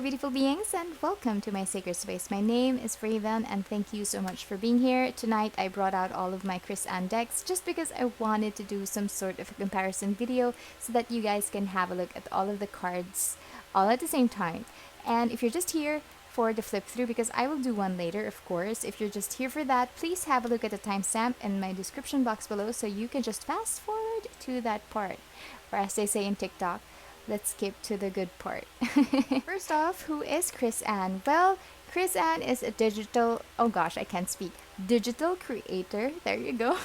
beautiful beings, and welcome to my sacred space. My name is Raven, and thank you so much for being here. Tonight, I brought out all of my Chris Ann decks just because I wanted to do some sort of a comparison video so that you guys can have a look at all of the cards all at the same time. And if you're just here for the flip through, because I will do one later, of course, if you're just here for that, please have a look at the timestamp in my description box below so you can just fast forward to that part. Or as they say in TikTok, let's skip to the good part. First off, who is Chris Ann? Well, Chris Ann is a digital, oh gosh, I can't speak, digital creator. There you go.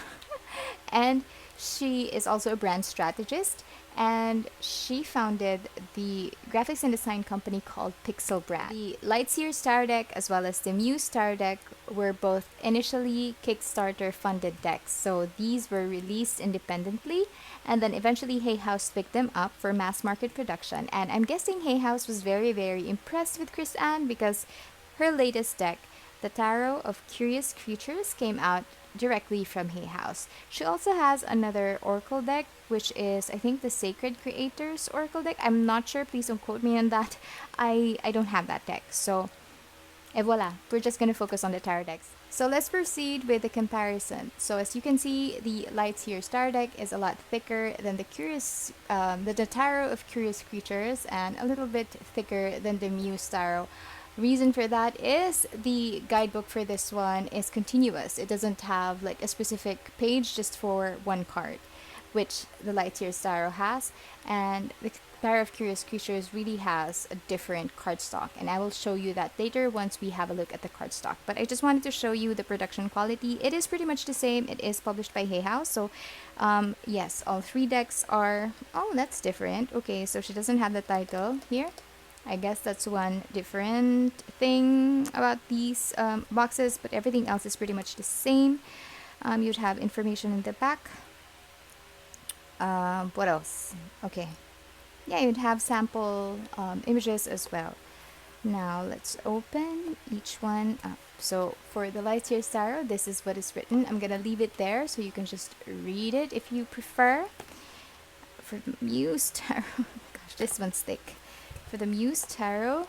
And she is also a brand strategist, and she founded the graphics and design company called Pixel Brand. The Lightseer Star Deck as well as the Muse Star Deck were both initially Kickstarter funded decks, so these were released independently, and then eventually Hay House picked them up for mass market production. And I'm guessing Hay House was very impressed with Chris Ann because her latest deck, the Tarot of Curious Creatures, came out directly from Hay House. She also has another Oracle deck, which is, I think, the Sacred Creators Oracle deck. I'm not sure, please don't quote me on that. I don't have that deck, so et voila, we're just gonna focus on the tarot decks. So let's proceed with the comparison. So as you can see, the Lightseer Star deck is a lot thicker than the Tarot of Curious Creatures, and a little bit thicker than the Muse Tarot. Reason for that is the guidebook for this one is continuous. It doesn't have like a specific page just for one card, which the Lightyear Tarot has, and the Tarot of Curious Creatures really has a different cardstock, and I will show you that later once we have a look at the cardstock. But I just wanted to show you the production quality. It is pretty much the same. It is published by Hay House, so yes, all three decks are... Oh, that's different. Okay, so she doesn't have the title here. I guess that's one different thing about these boxes, but everything else is pretty much the same. You'd have information in the back. What else? Okay. Yeah, you'd have sample images as well. Now, let's open each one up. So, for the Lightyear Tarot, this is what is written. I'm going to leave it there so you can just read it if you prefer. For the Muse Tarot, gosh, this one's thick. For the Muse Tarot,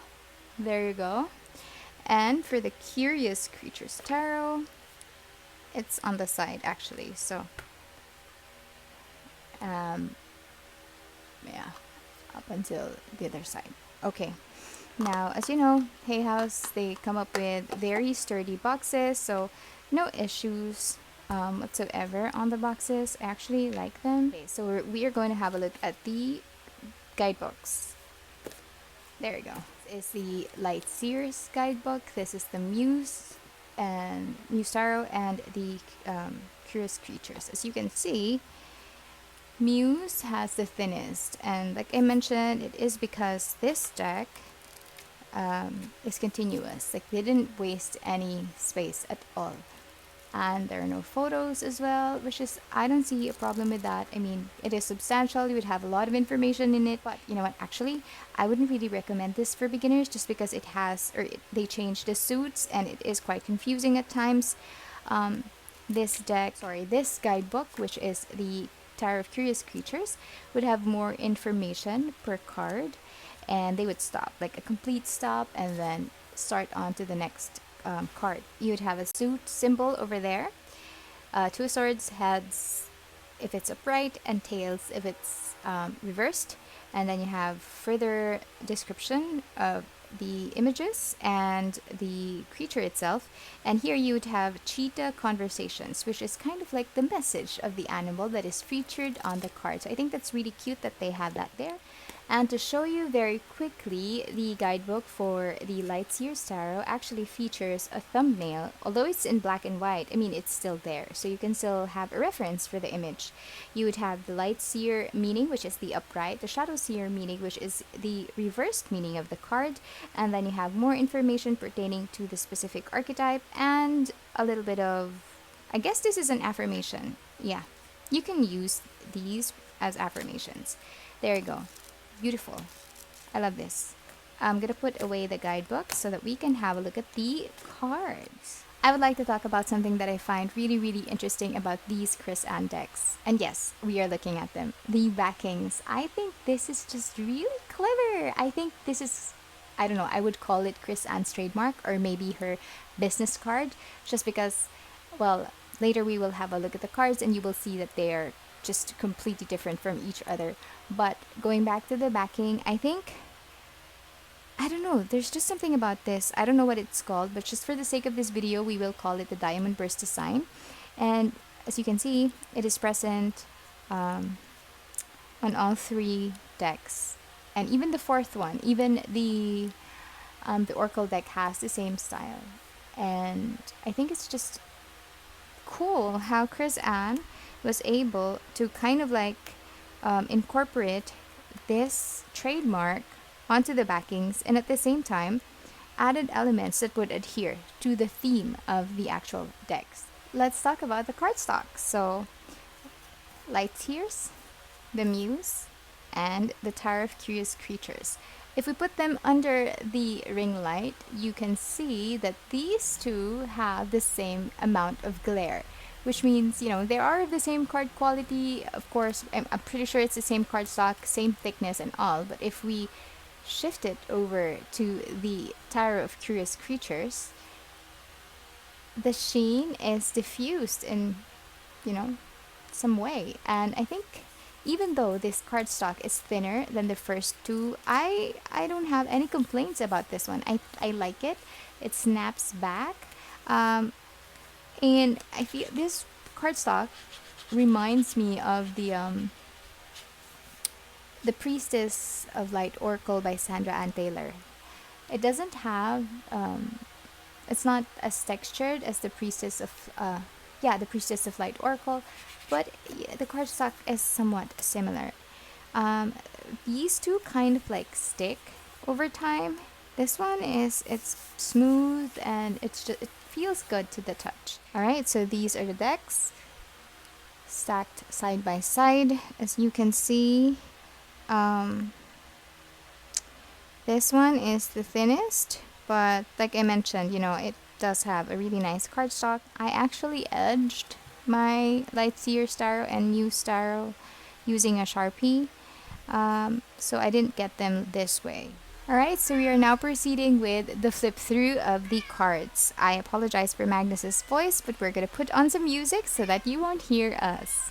there you go. And for the Curious Creatures Tarot, it's on the side actually. So, yeah, up until the other side. Okay. Now, as you know, Hay House, they come up with very sturdy boxes, so no issues whatsoever on the boxes. I actually like them. Okay, so we are going to have a look at the guidebooks. There you go. This is the Lightseer's guidebook. This is the Muse Tarot and the Curious Creatures. As you can see, Muse has the thinnest, and like I mentioned, it is because this deck is continuous. Like, they didn't waste any space at all. And there are no photos as well, which is, I don't see a problem with that. I mean, it is substantial. You would have a lot of information in it, but you know what, actually I wouldn't really recommend this for beginners just because they changed the suits and it is quite confusing at times. This guidebook, which is the Tarot of Curious Creatures, would have more information per card, and they would stop, like a complete stop, and then start on to the next card. You would have a suit symbol over there, two swords, heads if it's upright, and tails if it's reversed, and then you have further description of the images and the creature itself. And here you would have cheetah conversations, which is kind of like the message of the animal that is featured on the card. So I think that's really cute that they have that there. And to show you very quickly, the guidebook for the Lightseer Tarot actually features a thumbnail. Although it's in black and white, I mean, it's still there, so you can still have a reference for the image. You would have the Lightseer meaning, which is the upright, the Shadowseer meaning, which is the reversed meaning of the card, and then you have more information pertaining to the specific archetype, and a little bit of, I guess this is an affirmation. Yeah, you can use these as affirmations. There you go. Beautiful. I love this. I'm gonna put away the guidebook so that we can have a look at the cards. I would like to talk about something that I find really interesting about these Chris Ann decks. And yes, we are looking at them. The backings. I think this is just really clever. I think this is I don't know, I would call it Chris Ann's trademark or maybe her business card, just because, well, later we will have a look at the cards and you will see that they are just completely different from each other. But going back to the backing, I think, I don't know, there's just something about this. I don't know what it's called, but just for the sake of this video, we will call it the Diamond Burst design. And as you can see, it is present on all three decks. And even the fourth one, even the Oracle deck has the same style. And I think it's just cool how Chris Ann was able to kind of like incorporate this trademark onto the backings and at the same time added elements that would adhere to the theme of the actual decks. Let's talk about the cardstock. So, Light Tears, the Muse, and the Tower of Curious Creatures. If we put them under the ring light, you can see that these two have the same amount of glare, which means, you know, they are the same card quality. Of course, I'm pretty sure it's the same cardstock, same thickness and all, but if we shift it over to the Tower of Curious Creatures, the sheen is diffused in, you know, some way. And I think even though this cardstock is thinner than the first two, I don't have any complaints about this one. I like it. It snaps back. And I feel this cardstock reminds me of the Priestess of Light Oracle by Sandra Ann Taylor. It doesn't have it's not as textured as the Priestess of the Priestess of Light Oracle, but the cardstock is somewhat similar. These two kind of like stick over time. This one it's smooth and it feels good to the touch. All right, so these are the decks stacked side by side. As you can see, this one is the thinnest, but like I mentioned, you know, it does have a really nice cardstock. I actually edged my Lightseer Starrow and Muse Starrow using a Sharpie, so I didn't get them this way. Alright, so we are now proceeding with the flip through of the cards. I apologize for Magnus's voice, but we're gonna put on some music so that you won't hear us.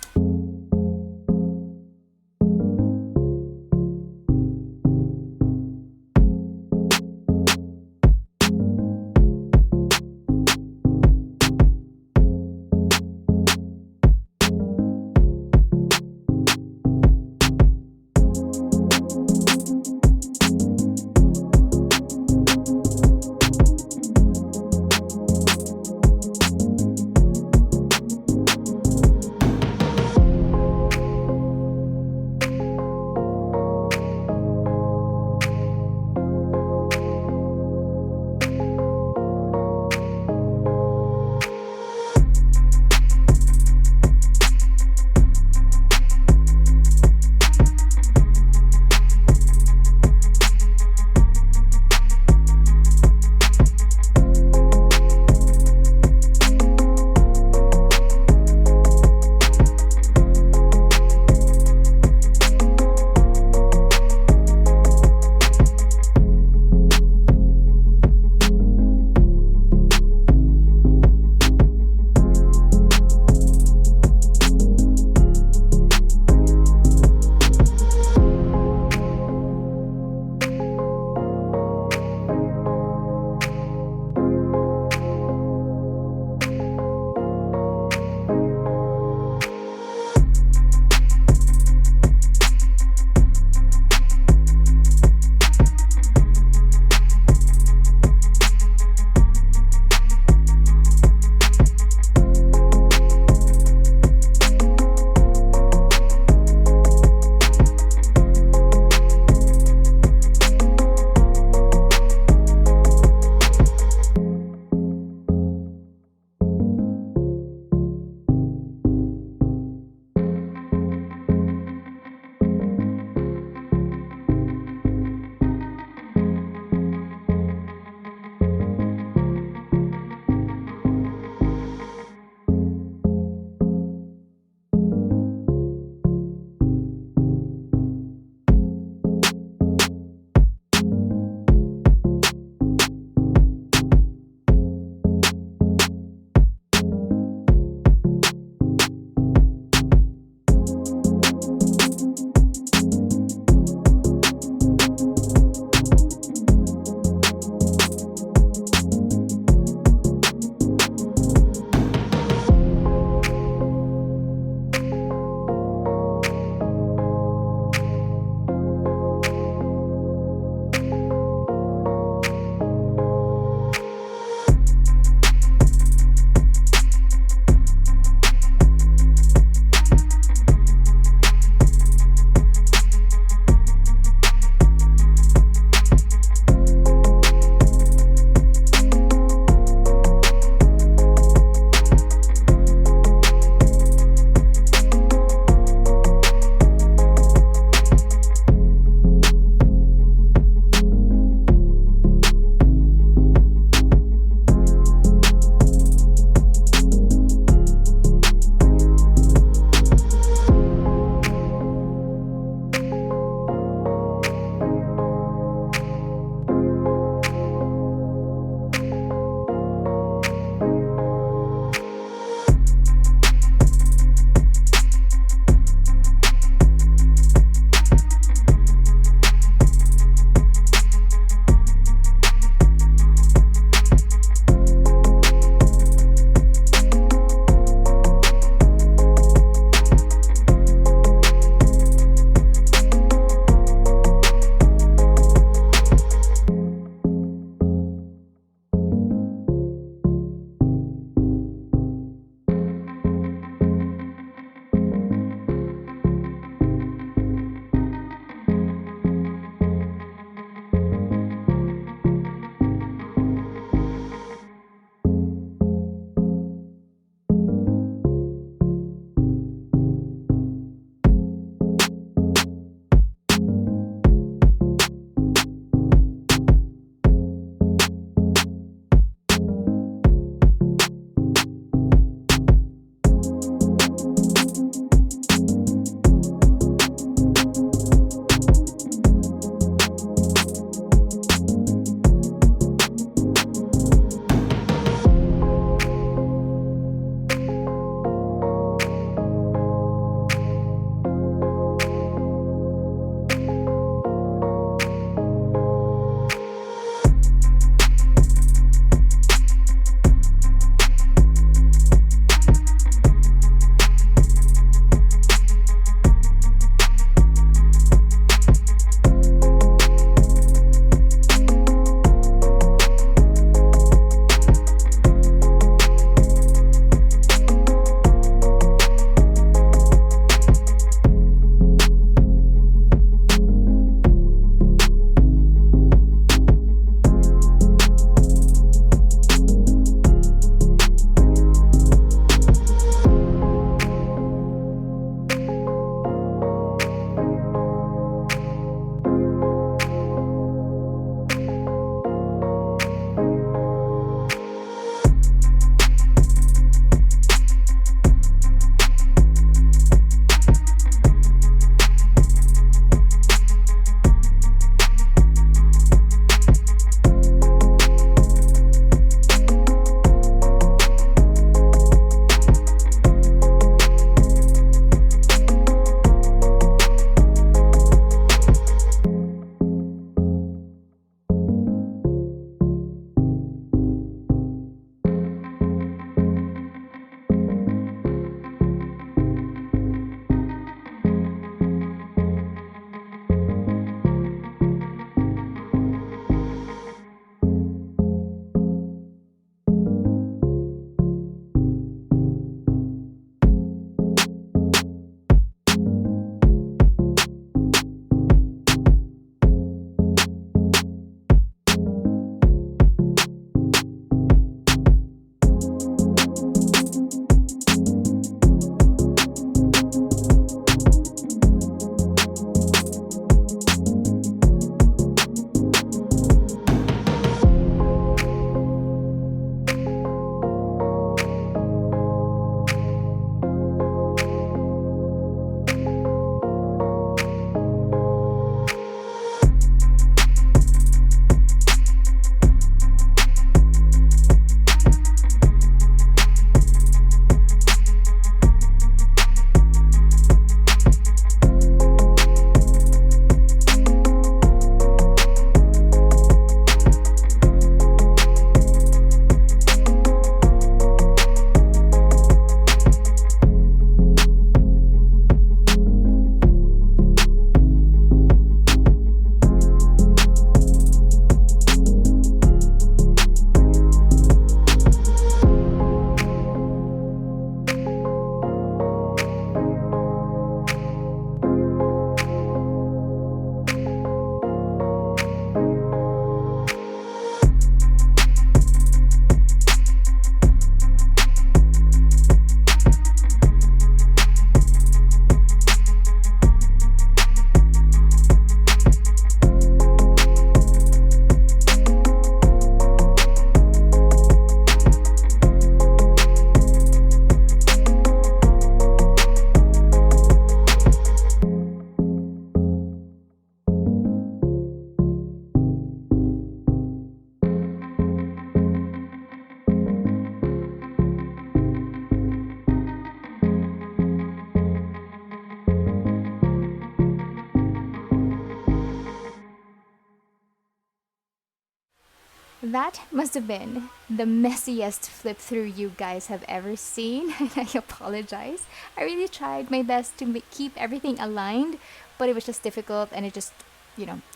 that must have been the messiest flip through you guys have ever seen, and I apologize. I really tried my best to keep everything aligned, but it was just difficult, and it just,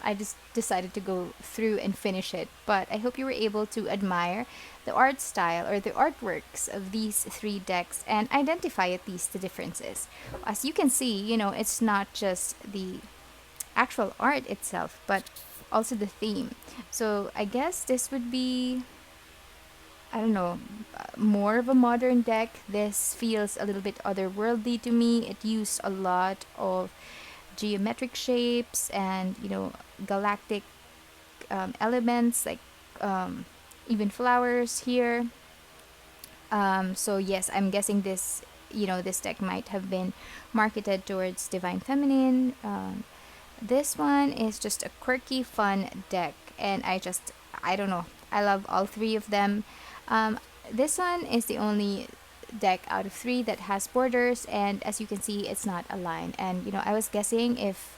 I just decided to go through and finish it. But I hope you were able to admire the art style or the artworks of these three decks and identify at least the differences. As you can see, it's not just the actual art itself, but also the theme. So I guess this would be, I don't know, more of a modern deck. This feels a little bit otherworldly to me. It used a lot of geometric shapes and, galactic elements, like even flowers here. So yes, I'm guessing this deck might have been marketed towards Divine Feminine. This one is just a quirky, fun deck, and I don't know, I love all three of them. This one is the only deck out of three that has borders, and as you can see, it's not aligned. And I was guessing if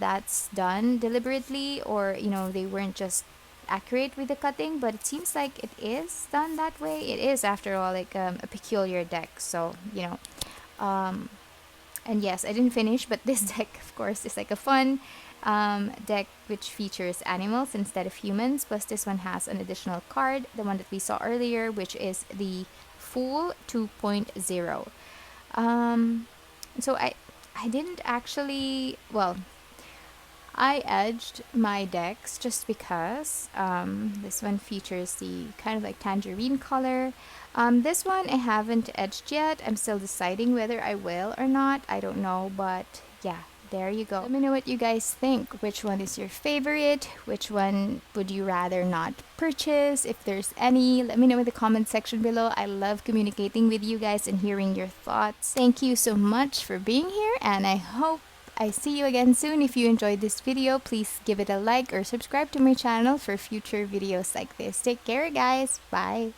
that's done deliberately, or they weren't just accurate with the cutting, but it seems like it is done that way. It is, after all, like a peculiar deck. So and yes, I didn't finish, but this deck, of course, is like a fun deck which features animals instead of humans. Plus, this one has an additional card, the one that we saw earlier, which is the Fool 2.0. So I didn't actually, well, I edged my decks just because this one features the kind of like tangerine color. This one I haven't edged yet. I'm still deciding whether I will or not. I don't know, but yeah, there you go. Let me know what you guys think. Which one is your favorite? Which one would you rather not purchase? If there's any, let me know in the comment section below. I love communicating with you guys and hearing your thoughts. Thank you so much for being here, and I hope I see you again soon. If you enjoyed this video, please give it a like or subscribe to my channel for future videos like this. Take care, guys. Bye.